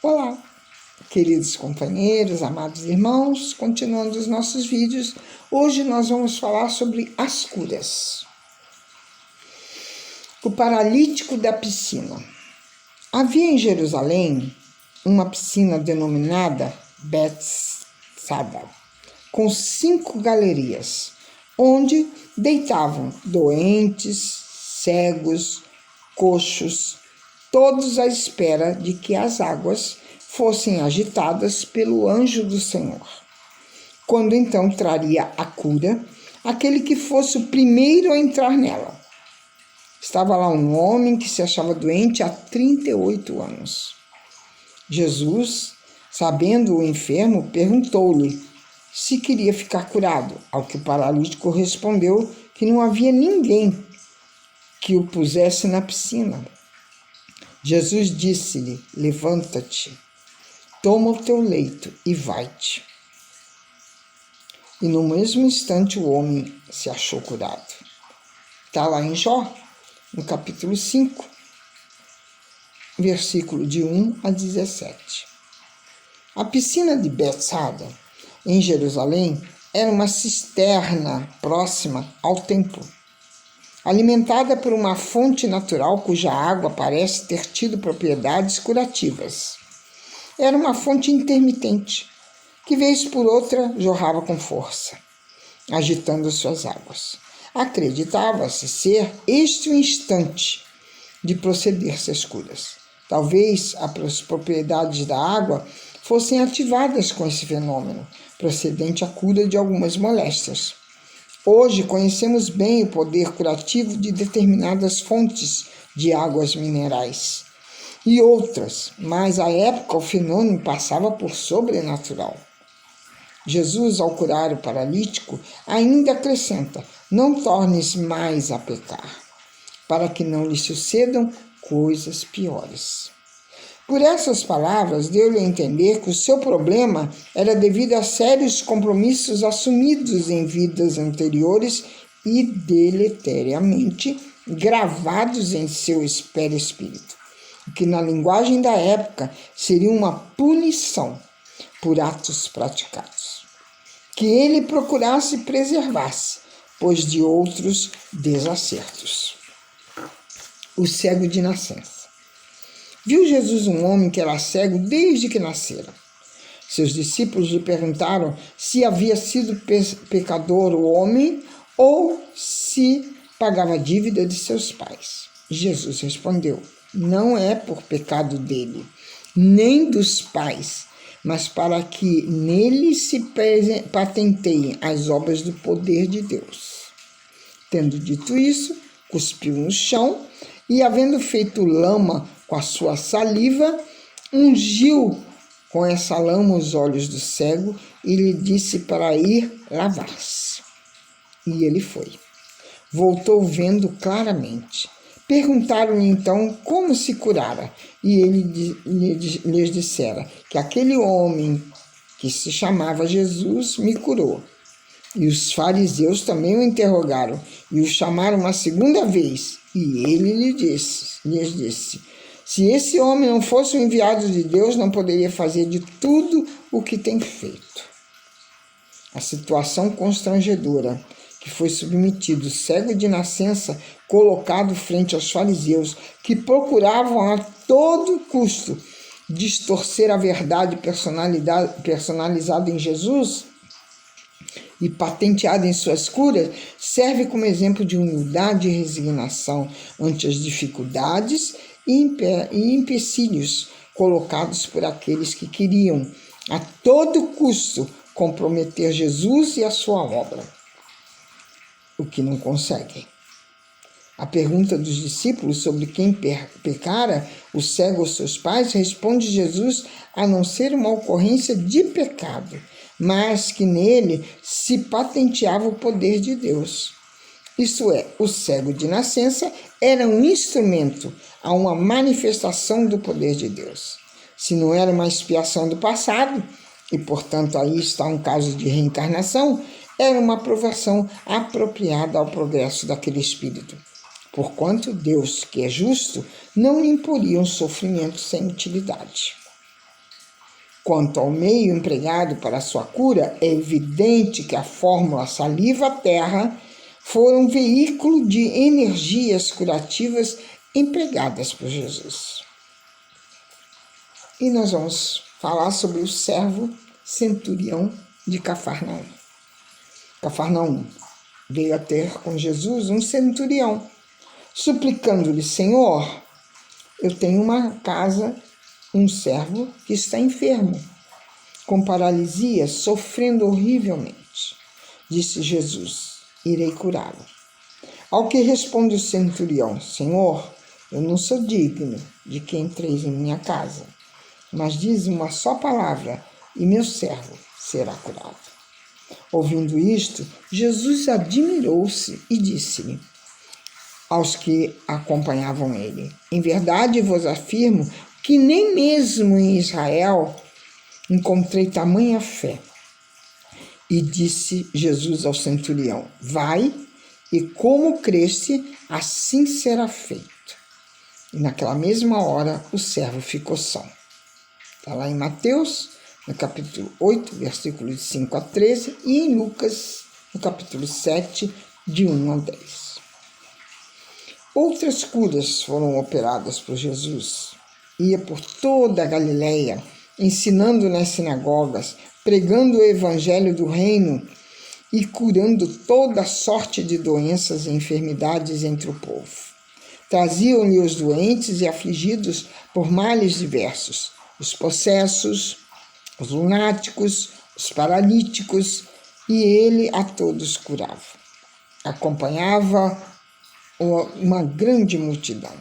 Olá, queridos companheiros, amados irmãos, continuando os nossos vídeos, hoje nós vamos falar sobre as curas. O paralítico da piscina. Havia em Jerusalém uma piscina denominada Bethsada, com 5 galerias, onde deitavam doentes, cegos, coxos, todos à espera de que as águas fossem agitadas pelo anjo do Senhor, quando então traria a cura aquele que fosse o primeiro a entrar nela. Estava lá um homem que se achava doente há 38 anos. Jesus, sabendo o enfermo, perguntou-lhe se queria ficar curado, ao que o paralítico respondeu que não havia ninguém que o pusesse na piscina. Jesus disse-lhe: levanta-te, toma o teu leito e vai-te. E no mesmo instante o homem se achou curado. Está lá em Jó, no capítulo 5, versículo de 1 a 17. A piscina de Bethsada, em Jerusalém, era uma cisterna próxima ao templo, alimentada por uma fonte natural cuja água parece ter tido propriedades curativas. Era uma fonte intermitente, que vez por outra jorrava com força, agitando suas águas. Acreditava-se ser este o instante de proceder-se às curas. Talvez as propriedades da água fossem ativadas com esse fenômeno, procedente à cura de algumas moléstias. Hoje conhecemos bem o poder curativo de determinadas fontes de águas minerais e outras, mas à época o fenômeno passava por sobrenatural. Jesus, ao curar o paralítico, ainda acrescenta: não tornes mais a pecar, para que não lhe sucedam coisas piores. Por essas palavras, deu-lhe a entender que o seu problema era devido a sérios compromissos assumidos em vidas anteriores e deleteriamente gravados em seu perispírito, que na linguagem da época seria uma punição por atos praticados, que ele procurasse preservar-se, pois de outros desacertos. O cego de nascença. Viu Jesus um homem que era cego desde que nascera. Seus discípulos lhe perguntaram se havia sido pecador o homem ou se pagava a dívida de seus pais. Jesus respondeu: não é por pecado dele, nem dos pais, mas para que nele se patenteiem as obras do poder de Deus. Tendo dito isso, cuspiu no chão e, havendo feito lama com a sua saliva, ungiu com essa lama os olhos do cego e lhe disse para ir lavar-se. E ele foi. Voltou vendo claramente. Perguntaram-lhe então como se curara, e ele lhes dissera que aquele homem que se chamava Jesus me curou. E os fariseus também o interrogaram e o chamaram uma segunda vez, e ele lhes disse: se esse homem não fosse o enviado de Deus, não poderia fazer de tudo o que tem feito. A situação constrangedora que foi submetido o cego de nascença, colocado frente aos fariseus, que procuravam a todo custo distorcer a verdade personalizada em Jesus e patenteada em suas curas, serve como exemplo de humildade e resignação ante as dificuldades e empecilhos colocados por aqueles que queriam, a todo custo, comprometer Jesus e a sua obra, o que não conseguem. A pergunta dos discípulos sobre quem pecara, o cego ou seus pais, responde Jesus a não ser uma ocorrência de pecado, mas que nele se patenteava o poder de Deus. Isto é, o cego de nascença era um instrumento a uma manifestação do poder de Deus. Se não era uma expiação do passado, e portanto aí está um caso de reencarnação, era uma aprovação apropriada ao progresso daquele espírito. Porquanto Deus, que é justo, não lhe imporia um sofrimento sem utilidade. Quanto ao meio empregado para sua cura, é evidente que a fórmula saliva-terra foi um veículo de energias curativas empregadas por Jesus. E nós vamos falar sobre o servo centurião de Cafarnaum. Cafarnaum veio a ter com Jesus um centurião, suplicando-lhe: Senhor, eu tenho uma casa, um servo que está enfermo, com paralisia, sofrendo horrivelmente. Disse Jesus: irei curá-lo. Ao que responde o centurião: Senhor, eu não sou digno de que entreis em minha casa, mas diz uma só palavra e meu servo será curado. Ouvindo isto, Jesus admirou-se e disse-lhe aos que acompanhavam ele: em verdade vos afirmo que nem mesmo em Israel encontrei tamanha fé. E disse Jesus ao centurião: vai, e como creste, assim será feito. E naquela mesma hora o servo ficou são. Está lá em Mateus, no capítulo 8, versículos de 5 a 13, e em Lucas, no capítulo 7, de 1 a 10. Outras curas foram operadas por Jesus. Ia por toda a Galileia, ensinando nas sinagogas, pregando o evangelho do reino e curando toda sorte de doenças e enfermidades entre o povo. Traziam-lhe os doentes e afligidos por males diversos, os possessos, os lunáticos, os paralíticos, e ele a todos curava. Acompanhava uma grande multidão.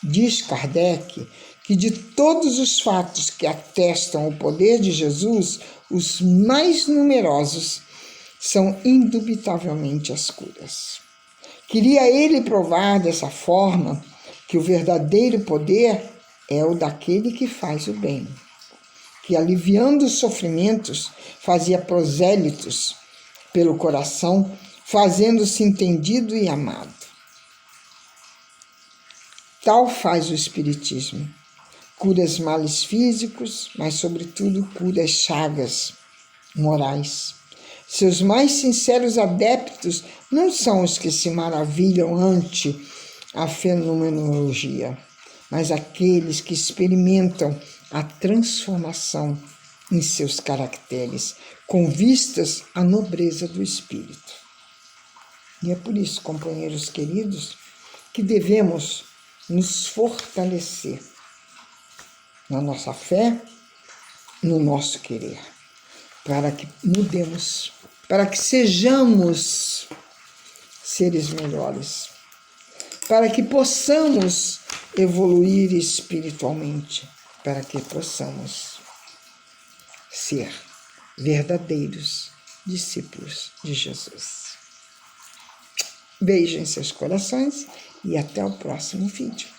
Diz Kardec que de todos os fatos que atestam o poder de Jesus, os mais numerosos são indubitavelmente as curas. Queria ele provar dessa forma que o verdadeiro poder é o daquele que faz o bem, que aliviando os sofrimentos fazia prosélitos pelo coração, fazendo-se entendido e amado. Tal faz o Espiritismo. Cura os males físicos, mas sobretudo cura as chagas morais. Seus mais sinceros adeptos não são os que se maravilham ante a fenomenologia, mas aqueles que experimentam a transformação em seus caracteres, com vistas à nobreza do espírito. E é por isso, companheiros queridos, que devemos nos fortalecer na nossa fé, no nosso querer, para que mudemos, para que sejamos seres melhores, para que possamos evoluir espiritualmente, para que possamos ser verdadeiros discípulos de Jesus. Beijo em seus corações e até o próximo vídeo.